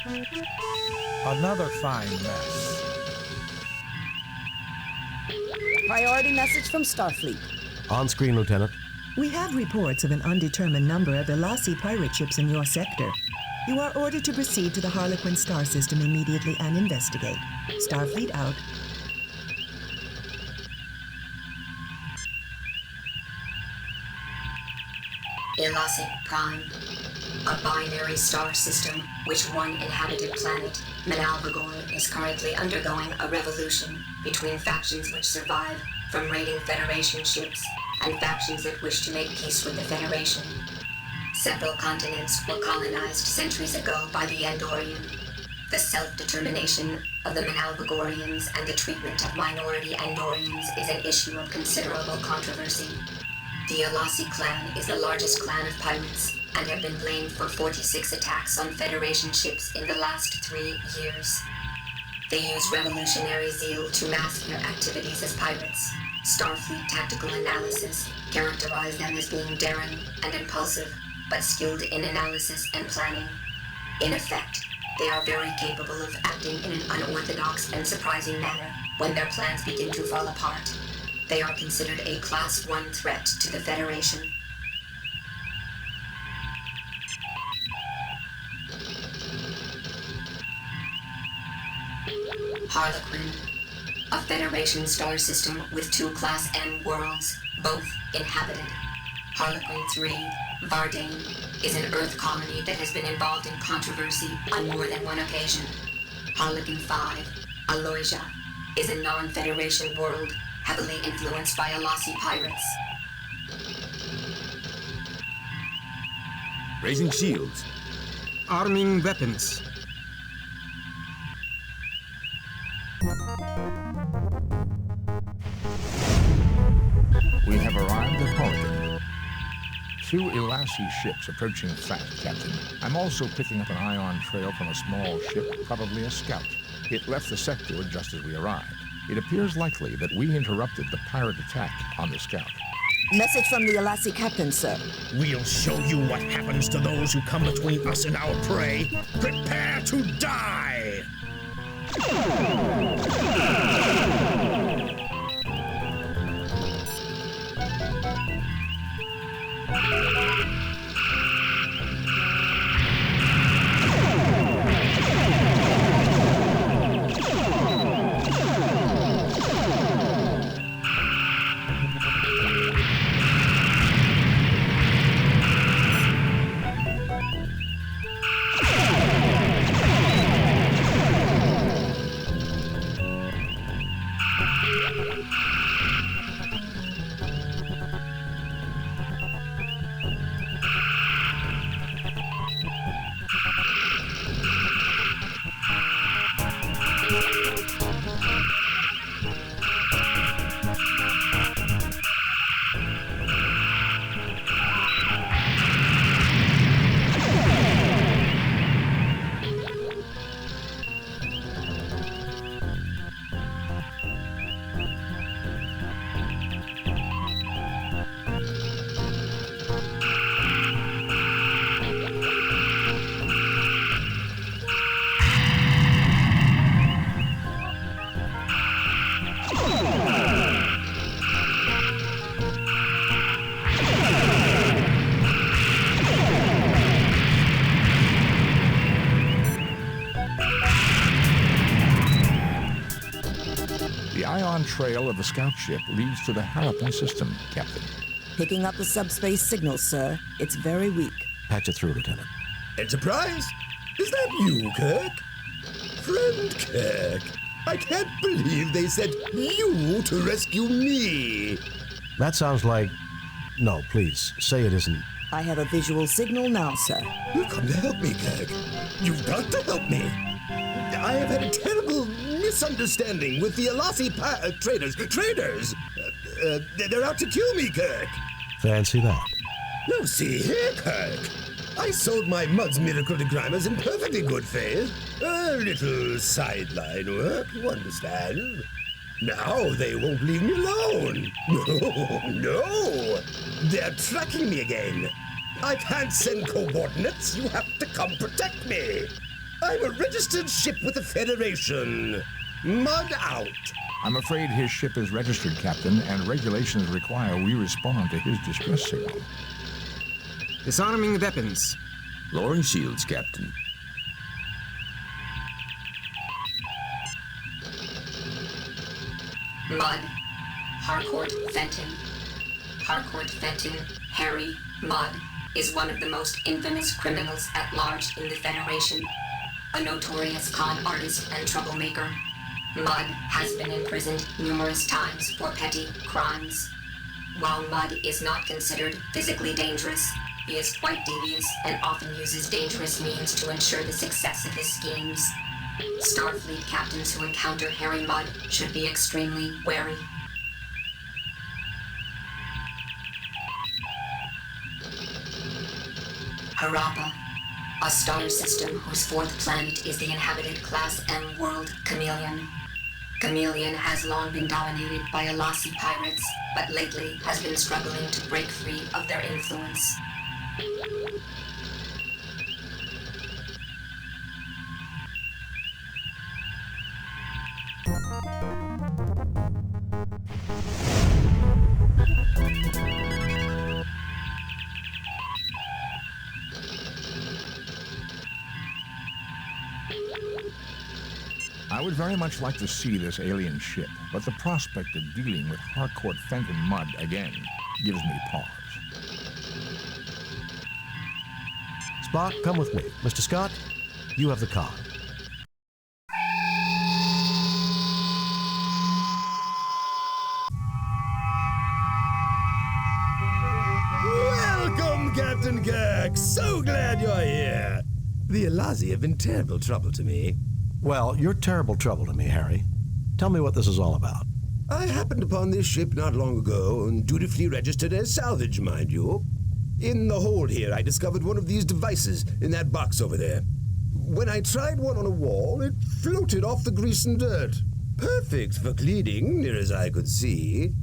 Another fine mess. Priority message from Starfleet. On screen, Lieutenant. We have reports of an undetermined number of Elasi pirate ships in your sector. You are ordered to proceed to the Harlequin star system immediately and investigate. Starfleet out. Elasi Prime, a binary star system which one inhabited planet, Manalvagor, is currently undergoing a revolution between factions which survive from raiding Federation ships and factions that wish to make peace with the Federation. Several continents were colonized centuries ago by the Andorian. The self-determination of the Manalvagorians and the treatment of minority Andorians is an issue of considerable controversy. The Elasi clan is the largest clan of pirates and have been blamed for 46 attacks on Federation ships in the last 3 years. They use revolutionary zeal to mask their activities as pirates. Starfleet tactical analysis characterized them as being daring and impulsive, but skilled in analysis and planning. In effect, they are very capable of acting in an unorthodox and surprising manner when their plans begin to fall apart. They are considered a Class 1 threat to the Federation. Harlequin, a Federation star system with 2 Class N worlds, both inhabited. Harlequin 3, Vardane, is an Earth colony that has been involved in controversy on more than one occasion. Harlequin 5, Aloysia, is a non-Federation world heavily influenced by Elasi pirates. Raising shields. Arming weapons. We have arrived at Harlequin. 2 Elasi ships approaching fast, Captain. I'm also picking up an ion trail from a small ship, probably a scout. It left the sector just as we arrived. It appears likely that we interrupted the pirate attack on the scout. Message from the Elasi captain, sir. We'll show you what happens to those who come between us and our prey. Prepare to die! The ion trail of the scout ship leads to the Harlequin system, Captain. Picking up the subspace signal, sir. It's very weak. Patch it through, Lieutenant. Enterprise? Is that you, Kirk? Friend Kirk, I can't believe they sent you to rescue me. That sounds like... No, please, say it isn't. I have a visual signal now, sir. You've come to help me, Kirk. You've got to help me. I have had a terrible misunderstanding with the Elasi traders. They're out to kill me, Kirk. Fancy that. Now see here, Kirk. I sold my Muds miraculogrammas in perfectly good faith. A little sideline work, you understand. Now they won't leave me alone. No. They're tracking me again. I can't send coordinates. You have to come protect me. I'm a registered ship with the Federation. Mud out. I'm afraid his ship is registered, Captain, and regulations require we respond to his distress signal. Disarming weapons. Lowering shields, Captain. Mudd. Harcourt Fenton. Harcourt Fenton, Harry Mudd, is one of the most infamous criminals at large in the Federation. A notorious con artist and troublemaker. Mudd has been imprisoned numerous times for petty crimes. While Mudd is not considered physically dangerous, he is quite devious and often uses dangerous means to ensure the success of his schemes. Starfleet captains who encounter Harry Mudd should be extremely wary. Harappa, a star system whose fourth planet is the inhabited Class M world Chameleon. Chameleon has long been dominated by Elasi pirates, but lately has been struggling to break free of their influence. I would very much like to see this alien ship, but the prospect of dealing with Harcourt Fenton Mudd again gives me pause. Spock, come with me. Mr. Scott, you have the con. Welcome, Captain Kirk. So glad you're here. The Elasi have been terrible trouble to me. Well, you're terrible trouble to me, Harry. Tell me what this is all about. I happened upon this ship not long ago and dutifully registered as salvage, mind you. In the hold here, I discovered one of these devices in that box over there. When I tried one on a wall, it floated off the grease and dirt. Perfect for cleaning, near as I could see.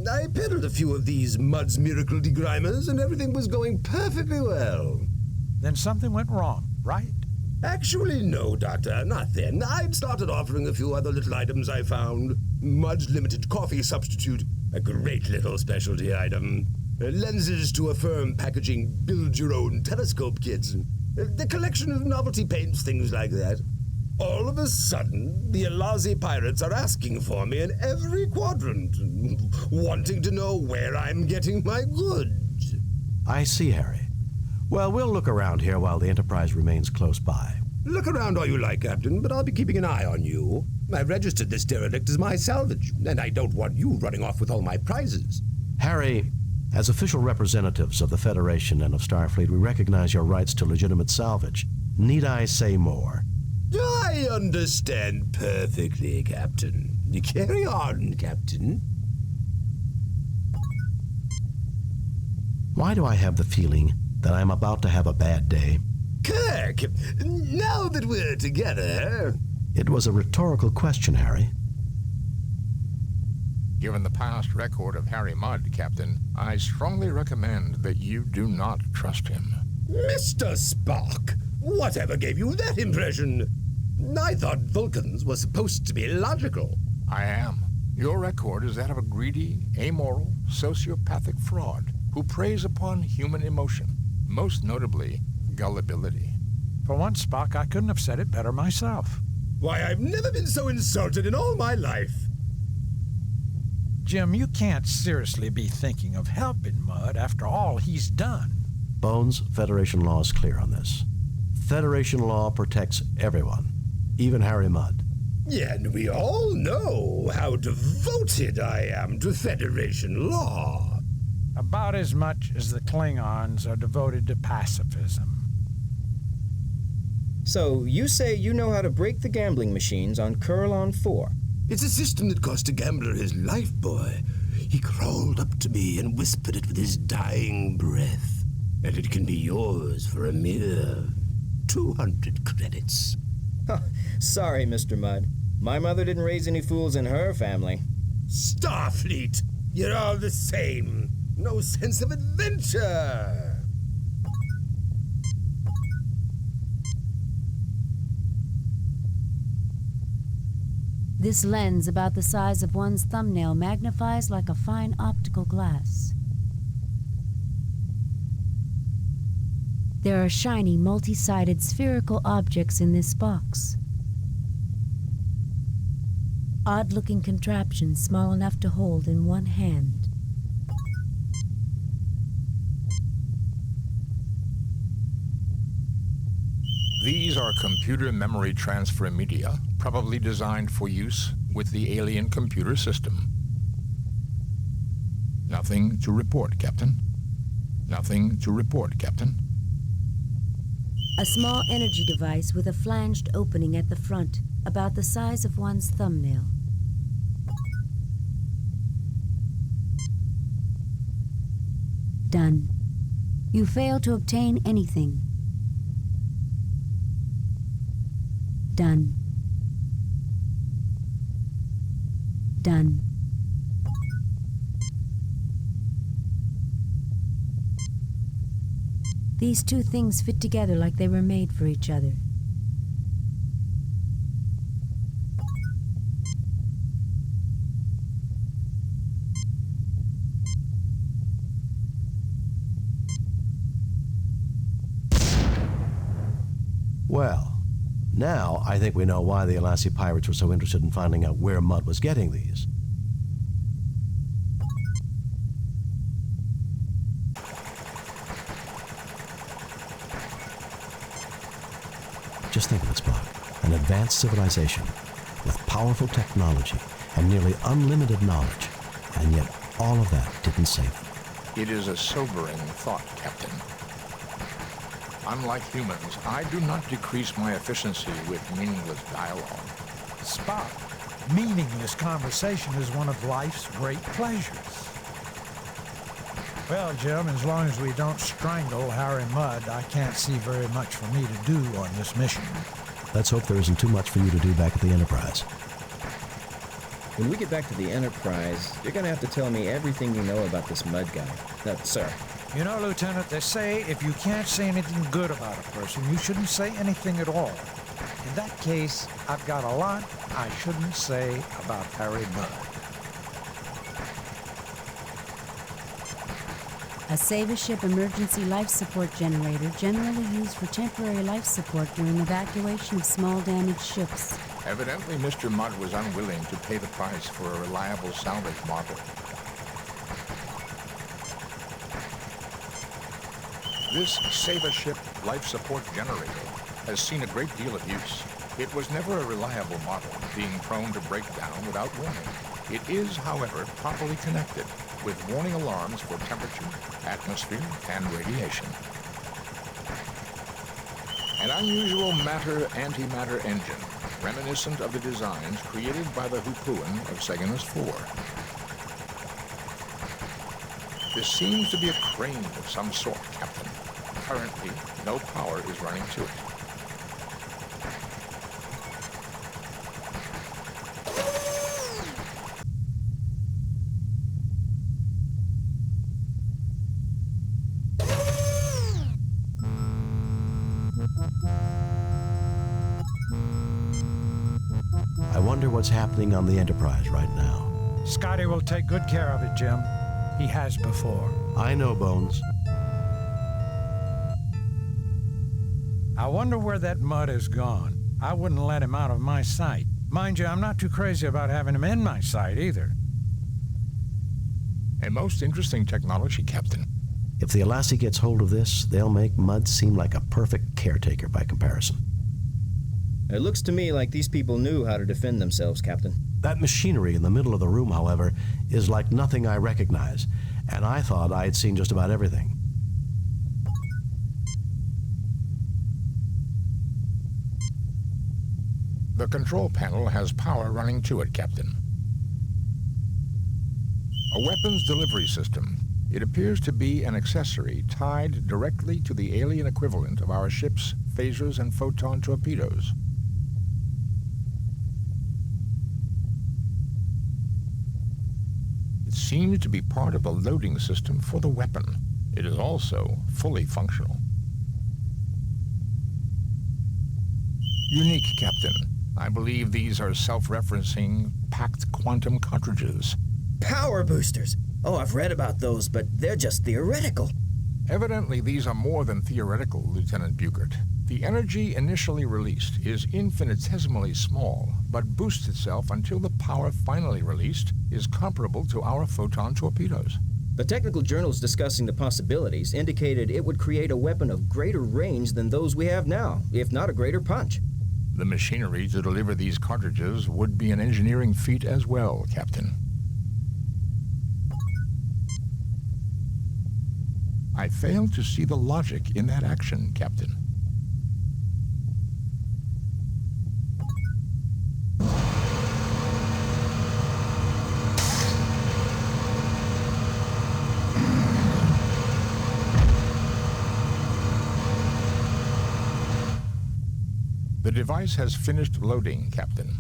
I peddled a few of these Mudd's miracle degrimers, and everything was going perfectly well. Then something went wrong, right? Actually, no, Doctor, not then. I'd started offering a few other little items I found. Mudd's limited coffee substitute, a great little specialty item. Lenses to affirm packaging build-your-own telescope kits. The collection of novelty paints, things like that. All of a sudden, the Elasi pirates are asking for me in every quadrant, wanting to know where I'm getting my goods. I see, Harry. Well, we'll look around here while the Enterprise remains close by. Look around all you like, Captain, but I'll be keeping an eye on you. I've registered this derelict as my salvage, and I don't want you running off with all my prizes. Harry, as official representatives of the Federation and of Starfleet, we recognize your rights to legitimate salvage. Need I say more? I understand perfectly, Captain. Carry on, Captain. Why do I have the feeling that I'm about to have a bad day? Kirk, now that we're together... It was a rhetorical question, Harry. Given the past record of Harry Mudd, Captain, I strongly recommend that you do not trust him. Mr. Spock, whatever gave you that impression? I thought Vulcans were supposed to be logical. I am. Your record is that of a greedy, amoral, sociopathic fraud who preys upon human emotion, most notably gullibility. For once, Spock, I couldn't have said it better myself. Why, I've never been so insulted in all my life. Jim, you can't seriously be thinking of helping Mudd after all he's done. Bones, Federation law is clear on this. Federation law protects everyone, even Harry Mudd. Yeah, and we all know how devoted I am to Federation law. About as much as the Klingons are devoted to pacifism. So, you say you know how to break the gambling machines on Kurlon 4? It's a system that cost a gambler his life, boy. He crawled up to me and whispered it with his dying breath. And it can be yours for a mere 200 credits. Sorry, Mr. Mudd. My mother didn't raise any fools in her family. Starfleet! You're all the same. No sense of adventure. This lens, about the size of one's thumbnail, magnifies like a fine optical glass. There are shiny, multi-sided spherical objects in this box. Odd-looking contraptions small enough to hold in one hand. These are computer memory transfer media, probably designed for use with the alien computer system. Nothing to report, Captain. Nothing to report, Captain. A small energy device with a flanged opening at the front, about the size of one's thumbnail. Done. You fail to obtain anything. Done. Done. These two things fit together like they were made for each other. Well, now I think we know why the Alassi pirates were so interested in finding out where Mudd was getting these. Just think of it, Spock. An advanced civilization with powerful technology and nearly unlimited knowledge, and yet all of that didn't save them. It is a sobering thought, Captain. Unlike humans, I do not decrease my efficiency with meaningless dialogue. Spock, meaningless conversation is one of life's great pleasures. Well, Jim, as long as we don't strangle Harry Mudd, I can't see very much for me to do on this mission. Let's hope there isn't too much for you to do back at the Enterprise. When we get back to the Enterprise, you're gonna have to tell me everything you know about this Mudd guy. No, sir. You know, Lieutenant, they say if you can't say anything good about a person, you shouldn't say anything at all. In that case, I've got a lot I shouldn't say about Harry Mudd. A Save-A-Ship emergency life support generator, generally used for temporary life support during evacuation of small damaged ships. Evidently, Mr. Mudd was unwilling to pay the price for a reliable salvage model. This Save-A-Ship life support generator has seen a great deal of use. It was never a reliable model, being prone to break down without warning. It is, however, properly connected, with warning alarms for temperature, atmosphere, and radiation. An unusual matter-antimatter engine, reminiscent of the designs created by the Hoopoe of Cygnus 4. This seems to be a crane of some sort, Captain. Currently, no power is running to it. I wonder what's happening on the Enterprise right now. Scotty will take good care of it, Jim. He has before. I know, Bones. I wonder where that Mudd has gone. I wouldn't let him out of my sight. Mind you, I'm not too crazy about having him in my sight either. A most interesting technology, Captain. If the Alassi gets hold of this, they'll make Mudd seem like a perfect caretaker by comparison. It looks to me like these people knew how to defend themselves, Captain. That machinery in the middle of the room, however, is like nothing I recognize, and I thought I had seen just about everything. The control panel has power running to it, Captain. A weapons delivery system. It appears to be an accessory tied directly to the alien equivalent of our ship's phasers and photon torpedoes. It seems to be part of the loading system for the weapon. It is also fully functional. Unique, Captain. I believe these are self-referencing packed quantum cartridges. Power boosters! Oh, I've read about those, but they're just theoretical. Evidently, these are more than theoretical, Lieutenant Bugert. The energy initially released is infinitesimally small, but boosts itself until the power finally released is comparable to our photon torpedoes. The technical journals discussing the possibilities indicated it would create a weapon of greater range than those we have now, if not a greater punch. The machinery to deliver these cartridges would be an engineering feat as well, Captain. I fail to see the logic in that action, Captain. The device has finished loading, Captain.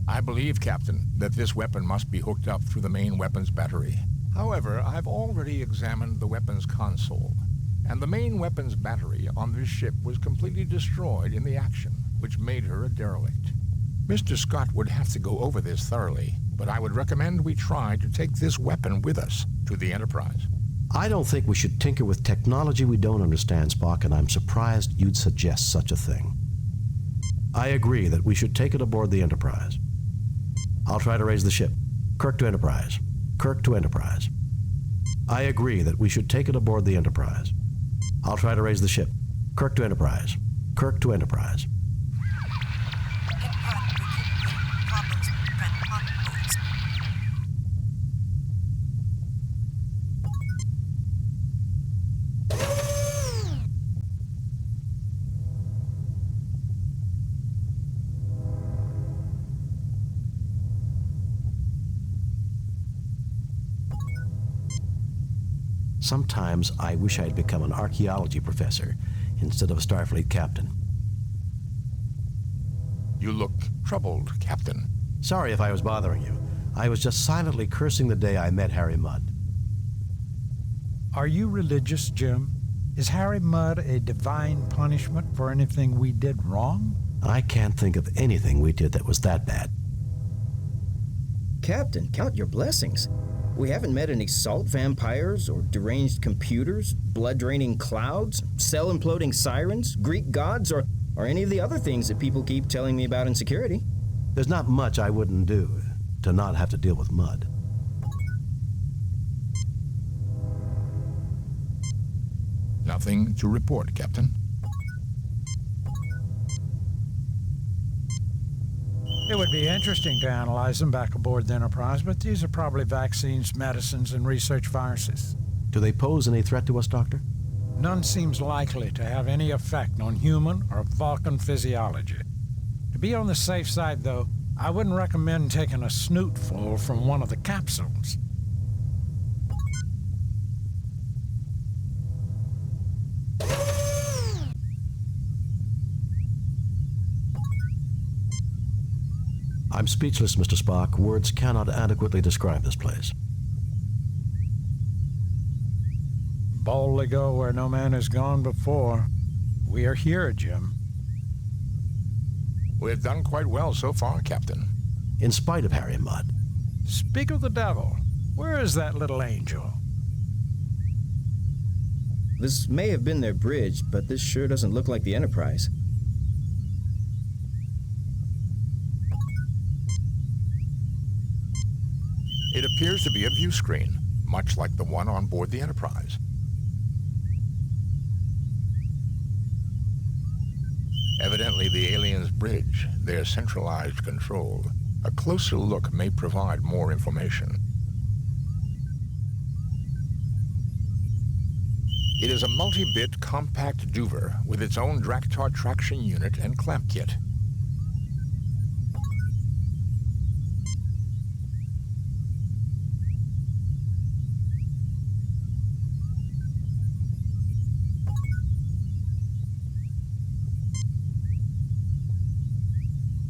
I believe, Captain, that this weapon must be hooked up through the main weapons battery. However, I've already examined the weapons console, and the main weapons battery on this ship was completely destroyed in the action, which made her a derelict. Mr. Scott would have to go over this thoroughly, but I would recommend we try to take this weapon with us to the Enterprise. I don't think we should tinker with technology we don't understand, Spock, and I'm surprised you'd suggest such a thing. I agree that we should take it aboard the Enterprise. I'll try to raise the ship. Kirk to Enterprise. Kirk to Enterprise. I agree that we should take it aboard the Enterprise. I'll try to raise the ship. Kirk to Enterprise. Kirk to Enterprise. Sometimes I wish I'd become an archaeology professor instead of a Starfleet captain. You look troubled, Captain. Sorry if I was bothering you. I was just silently cursing the day I met Harry Mudd. Are you religious, Jim? Is Harry Mudd a divine punishment for anything we did wrong? I can't think of anything we did that was that bad. Captain, count your blessings. We haven't met any salt vampires or deranged computers, blood-draining clouds, cell-imploding sirens, Greek gods, or any of the other things that people keep telling me about in security. There's not much I wouldn't do to not have to deal with Mudd. Nothing to report, Captain. It would be interesting to analyze them back aboard the Enterprise, but these are probably vaccines, medicines, and research viruses. Do they pose any threat to us, Doctor? None seems likely to have any effect on human or Vulcan physiology. To be on the safe side, though, I wouldn't recommend taking a snootful from one of the capsules. I'm speechless, Mr. Spock. Words cannot adequately describe this place. Boldly go where no man has gone before. We are here, Jim. We've done quite well so far, Captain. In spite of Harry Mudd. Speak of the devil. Where is that little angel? This may have been their bridge, but this sure doesn't look like the Enterprise. It appears to be a view screen, much like the one on board the Enterprise. Evidently the aliens' bridge, their centralized control. A closer look may provide more information. It is a multi-bit compact duver with its own Draktar traction unit and clamp kit.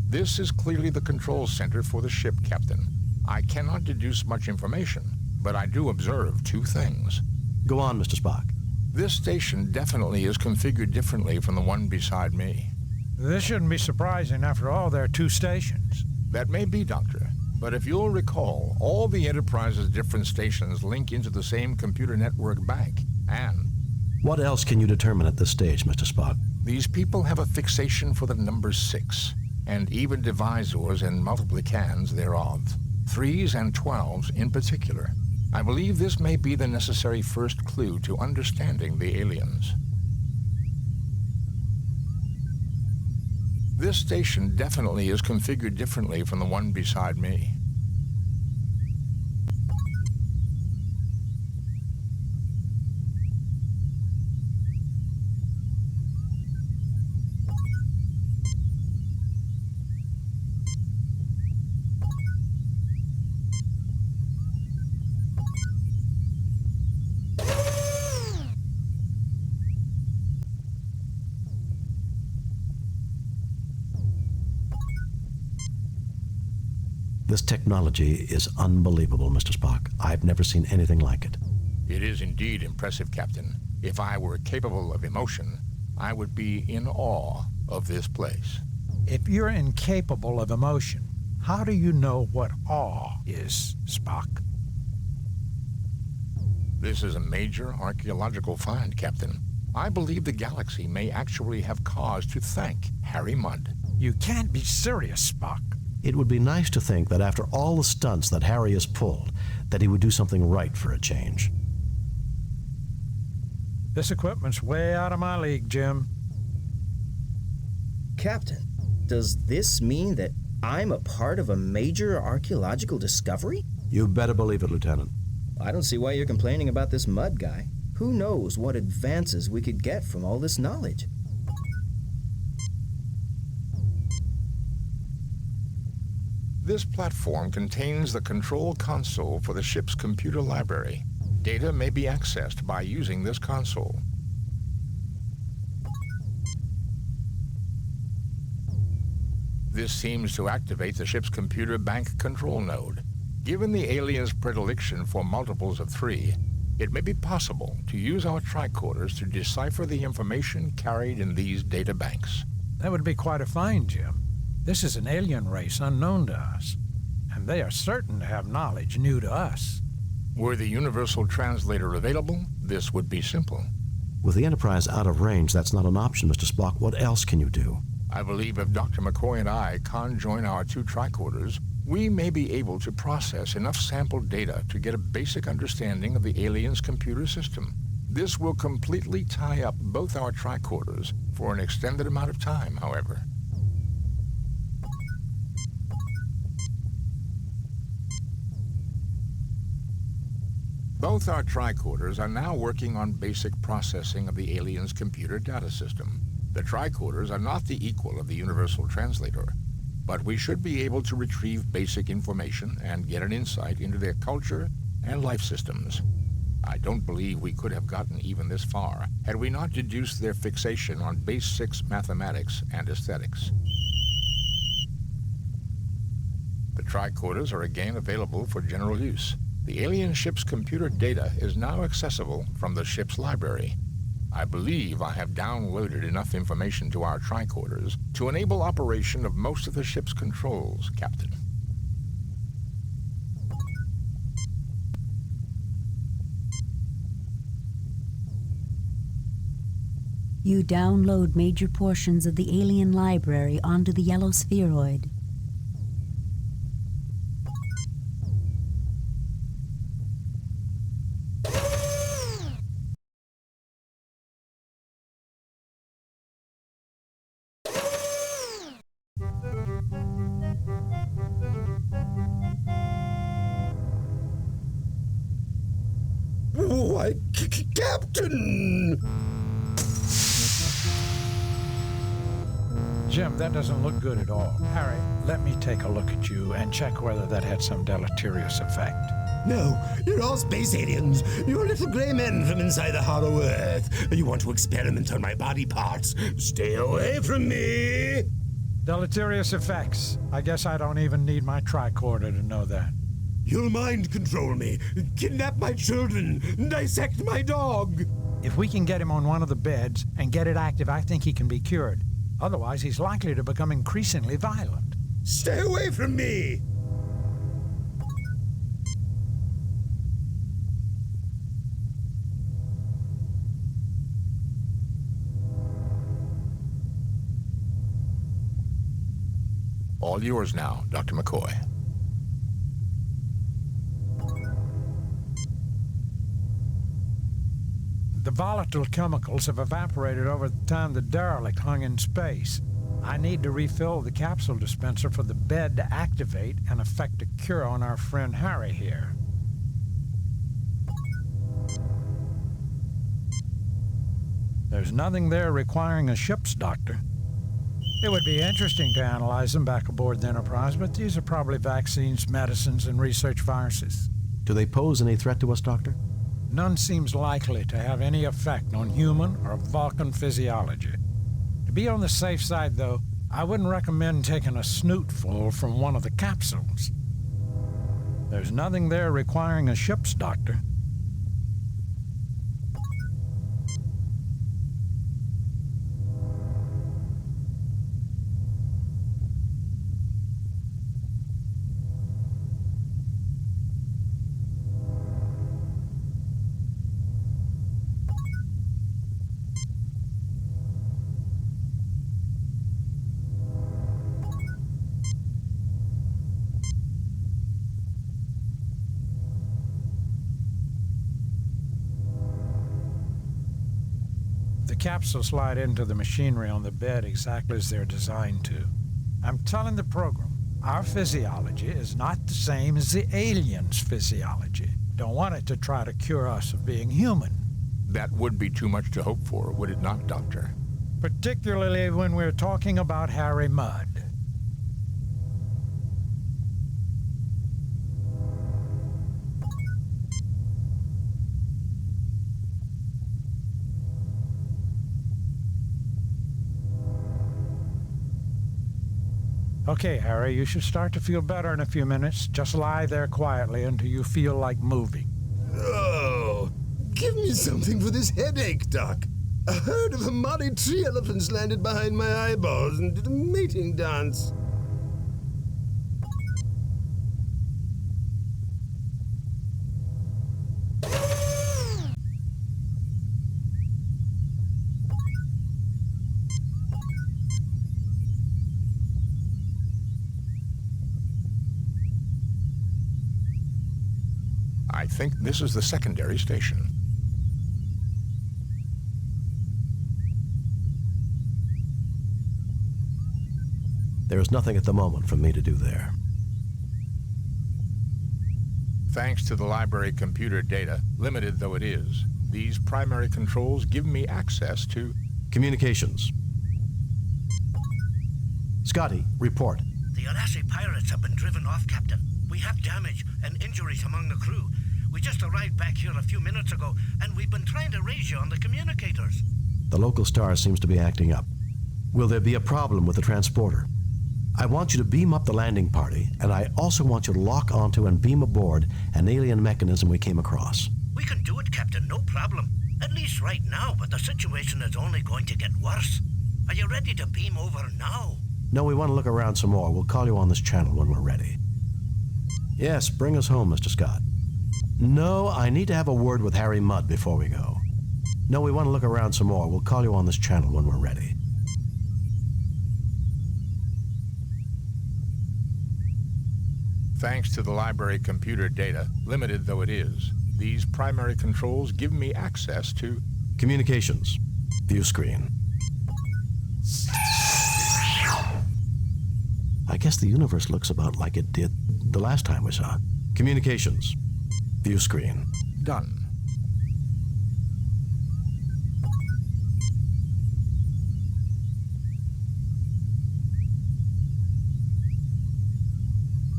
This is clearly the control center for the ship, Captain. I cannot deduce much information, but I do observe two things. Go on, Mr. Spock. This station definitely is configured differently from the one beside me. This shouldn't be surprising. After all, there are 2 stations. That may be, Doctor. But if you'll recall, all the Enterprise's different stations link into the same computer network bank, and... What else can you determine at this stage, Mr. Spock? These people have a fixation for the number 6, and even divisors and multiplicans thereof, 3s and 12s in particular. I believe this may be the necessary first clue to understanding the aliens. This station definitely is configured differently from the one beside me. This technology is unbelievable, Mr. Spock. I've never seen anything like it. It is indeed impressive, Captain. If I were capable of emotion, I would be in awe of this place. If you're incapable of emotion, how do you know what awe is, Spock? This is a major archaeological find, Captain. I believe the galaxy may actually have cause to thank Harry Mudd. You can't be serious, Spock. It would be nice to think that after all the stunts that Harry has pulled, that he would do something right for a change. This equipment's way out of my league, Jim. Captain, does this mean that I'm a part of a major archaeological discovery? You better believe it, Lieutenant. I don't see why you're complaining about this Mudd guy. Who knows what advances we could get from all this knowledge? This platform contains the control console for the ship's computer library. Data may be accessed by using this console. This seems to activate the ship's computer bank control node. Given the aliens' predilection for multiples of 3, it may be possible to use our tricorders to decipher the information carried in these data banks. That would be quite a find, Jim. This is an alien race unknown to us, and they are certain to have knowledge new to us. Were the universal translator available, this would be simple. With the Enterprise out of range, that's not an option, Mr. Spock. What else can you do? I believe if Dr. McCoy and I conjoin our 2 tricorders, we may be able to process enough sampled data to get a basic understanding of the aliens' computer system. This will completely tie up both our tricorders for an extended amount of time, however. Both our tricorders are now working on basic processing of the aliens' computer data system. The tricorders are not the equal of the universal translator, but we should be able to retrieve basic information and get an insight into their culture and life systems. I don't believe we could have gotten even this far had we not deduced their fixation on base 6 mathematics and aesthetics. The tricorders are again available for general use. The alien ship's computer data is now accessible from the ship's library. I believe I have downloaded enough information to our tricorders to enable operation of most of the ship's controls, Captain. You download major portions of the alien library onto the yellow spheroid. Why, Captain! Jim, that doesn't look good at all. Harry, let me take a look at you and check whether that had some deleterious effect. No, you're all space aliens. You're little gray men from inside the hollow earth. You want to experiment on my body parts. Stay away from me! Deleterious effects. I guess I don't even need my tricorder to know that. You'll mind control me, kidnap my children, dissect my dog. If we can get him on one of the beds and get it active, I think he can be cured. Otherwise, he's likely to become increasingly violent. Stay away from me! All yours now, Dr. McCoy. The volatile chemicals have evaporated over the time the derelict hung in space. I need to refill the capsule dispenser for the bed to activate and effect a cure on our friend Harry here. There's nothing there requiring a ship's doctor. It would be interesting to analyze them back aboard the Enterprise, but these are probably vaccines, medicines, and research viruses. Do they pose any threat to us, Doctor? None seems likely to have any effect on human or Vulcan physiology. To be on the safe side, though, I wouldn't recommend taking a snootful from one of the capsules. There's nothing there requiring a ship's doctor. The capsules slide into the machinery on the bed exactly as they're designed to. I'm telling the program, our physiology is not the same as the aliens' physiology. Don't want it to try to cure us of being human. That would be too much to hope for, would it not, Doctor? Particularly when we're talking about Harry Mudd. Okay, Harry, you should start to feel better in a few minutes. Just lie there quietly until you feel like moving. Oh, give me something for this headache, Doc. A herd of Amari tree elephants landed behind my eyeballs and did a mating dance. I think this is the secondary station. There is nothing at the moment for me to do there. Thanks to the library computer data, limited though it is, these primary controls give me access to... Communications. Scotty, report. The Alassi pirates have been driven off, Captain. We have damage and injuries among the crew. We just arrived back here a few minutes ago, and we've been trying to raise you on the communicators. The local star seems to be acting up. Will there be a problem with the transporter? I want you to beam up the landing party, and I also want you to lock onto and beam aboard an alien mechanism we came across. We can do it, Captain, no problem. At least right now, but the situation is only going to get worse. Are you ready to beam over now? No, we want to look around some more. We'll call you on this channel when we're ready. Yes, bring us home, Mr. Scott. No, I need to have a word with Harry Mudd before we go. No, we want to look around some more. We'll call you on this channel when we're ready. Thanks to the library computer data, limited though it is, these primary controls give me access to... Communications. View screen. I guess the universe looks about like it did the last time we saw it. Communications. View screen. Done.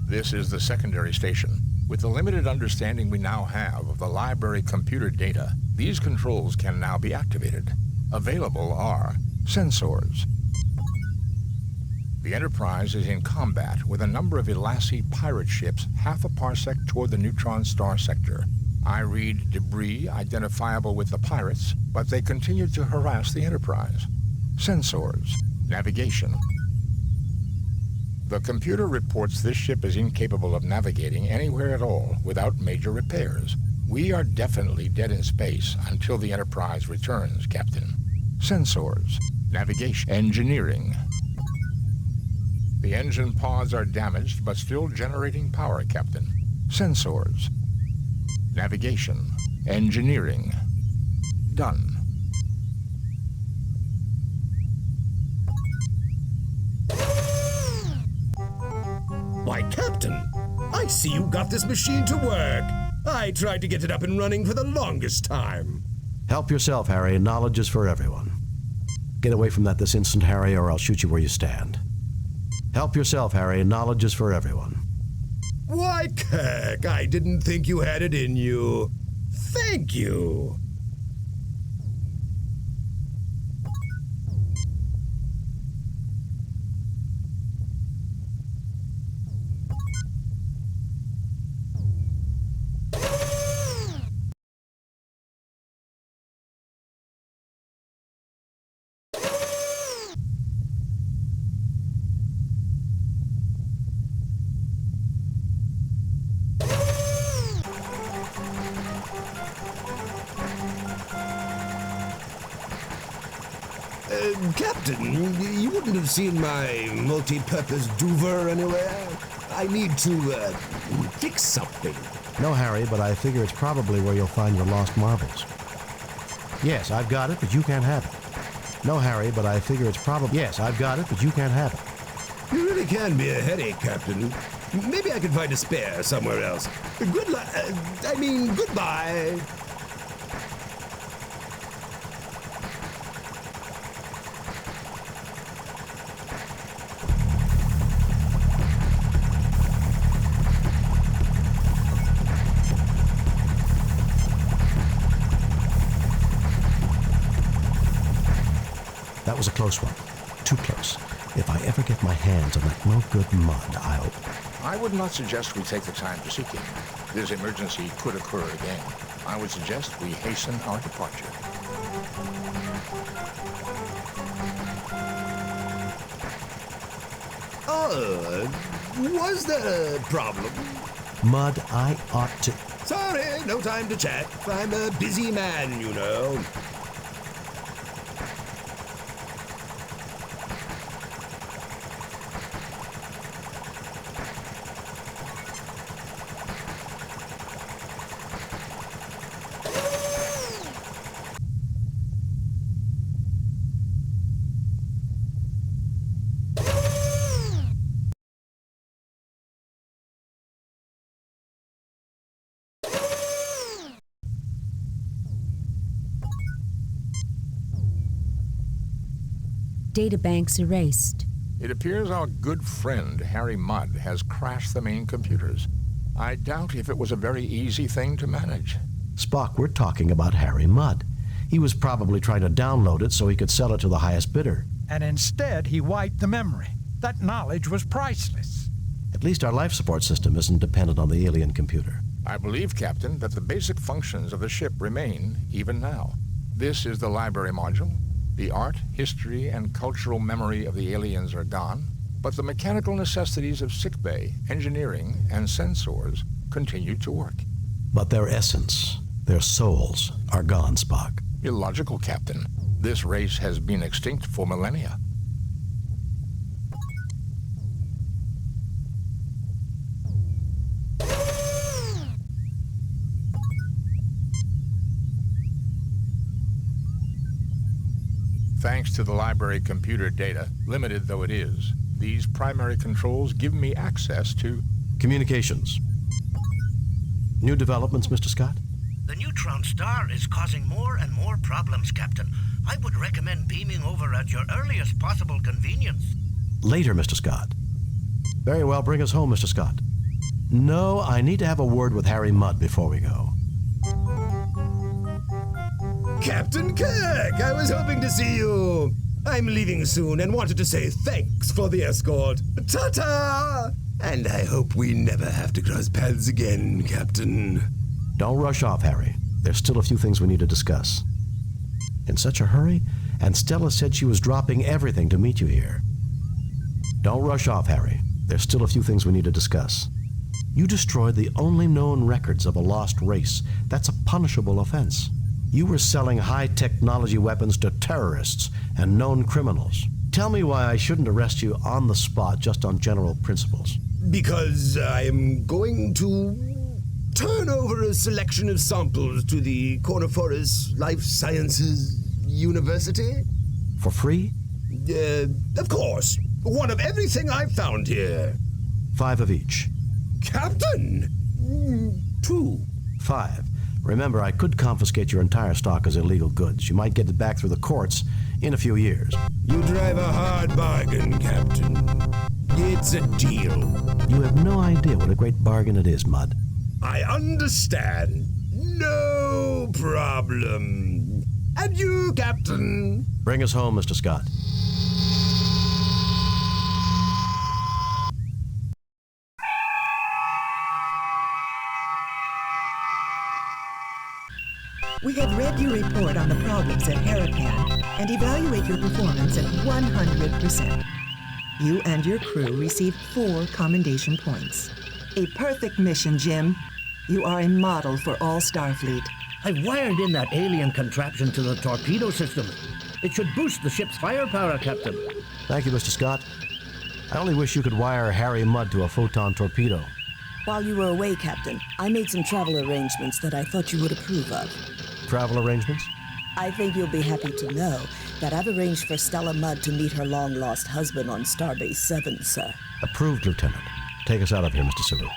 This is the secondary station. With the limited understanding we now have of the library computer data, these controls can now be activated. Available are sensors. The Enterprise is in combat with a number of Elassi pirate ships half a parsec toward the neutron star sector. I read debris identifiable with the pirates, but they continue to harass the Enterprise. Sensors. Navigation. The computer reports this ship is incapable of navigating anywhere at all without major repairs. We are definitely dead in space until the Enterprise returns, Captain. Sensors. Navigation. Engineering. The engine pods are damaged, but still generating power, Captain. Sensors. Navigation. Engineering. Done. Why, Captain, I see you got this machine to work. I tried to get it up and running for the longest time. Help yourself, Harry. Knowledge is for everyone. Get away from that this instant, Harry, or I'll shoot you where you stand. Help yourself, Harry. Knowledge is for everyone. Why, Kirk, I didn't think you had it in you. Thank you. Captain, you wouldn't have seen my multi-purpose duver anywhere? I need to, fix something. No, Harry, but I figure it's probably where you'll find your lost marbles. Yes, I've got it, but you can't have it. No, Harry, but I figure it's probably... Yes, I've got it, but you can't have it. You really can be a headache, Captain. Maybe I could find a spare somewhere else. Good luck. Goodbye. That was a close one. Too close. If I ever get my hands on that no-good mud, I'll... I would not suggest we take the time to seek him. This emergency could occur again. I would suggest we hasten our departure. Was there a problem? Mud, I ought to... Sorry, no time to chat. I'm a busy man, you know. Databanks erased. It appears our good friend, Harry Mudd, has crashed the main computers. I doubt if it was a very easy thing to manage. Spock, we're talking about Harry Mudd. He was probably trying to download it so he could sell it to the highest bidder. And instead, he wiped the memory. That knowledge was priceless. At least our life support system isn't dependent on the alien computer. I believe, Captain, that the basic functions of the ship remain even now. This is the library module. The art, history, and cultural memory of the aliens are gone, but the mechanical necessities of sickbay, engineering, and sensors continue to work. But their essence, their souls, are gone, Spock. Illogical, Captain. This race has been extinct for millennia. Thanks to the library computer data, limited though it is, these primary controls give me access to... Communications. New developments, Mr. Scott? The neutron star is causing more and more problems, Captain. I would recommend beaming over at your earliest possible convenience. Later, Mr. Scott. Very well, bring us home, Mr. Scott. No, I need to have a word with Harry Mudd before we go. Captain Kirk, I was hoping to see you. I'm leaving soon and wanted to say thanks for the escort. Ta-ta! And I hope we never have to cross paths again, Captain. Don't rush off, Harry. There's still a few things we need to discuss. In such a hurry? And Stella said she was dropping everything to meet you here. Don't rush off, Harry. There's still a few things we need to discuss. You destroyed the only known records of a lost race. That's a punishable offense. You were selling high-technology weapons to terrorists and known criminals. Tell me why I shouldn't arrest you on the spot just on general principles. Because I am going to turn over a selection of samples to the Corniforous Life Sciences University. For free? Of course. One of everything I've found here. 5 of each. Captain! 2. 5. Remember, I could confiscate your entire stock as illegal goods. You might get it back through the courts in a few years. You drive a hard bargain, Captain. It's a deal. You have no idea what a great bargain it is, Mudd. I understand. No problem. And you, Captain? Bring us home, Mr. Scott. We have read your report on the problems at Harapan and evaluate your performance at 100%. You and your crew received 4 commendation points. A perfect mission, Jim. You are a model for all Starfleet. I've wired in that alien contraption to the torpedo system. It should boost the ship's firepower, Captain. Thank you, Mr. Scott. I only wish you could wire Harry Mudd to a photon torpedo. While you were away, Captain, I made some travel arrangements that I thought you would approve of. Travel arrangements? I think you'll be happy to know that I've arranged for Stella Mudd to meet her long-lost husband on Starbase 7, sir. Approved, Lieutenant. Take us out of here, Mr. Saru.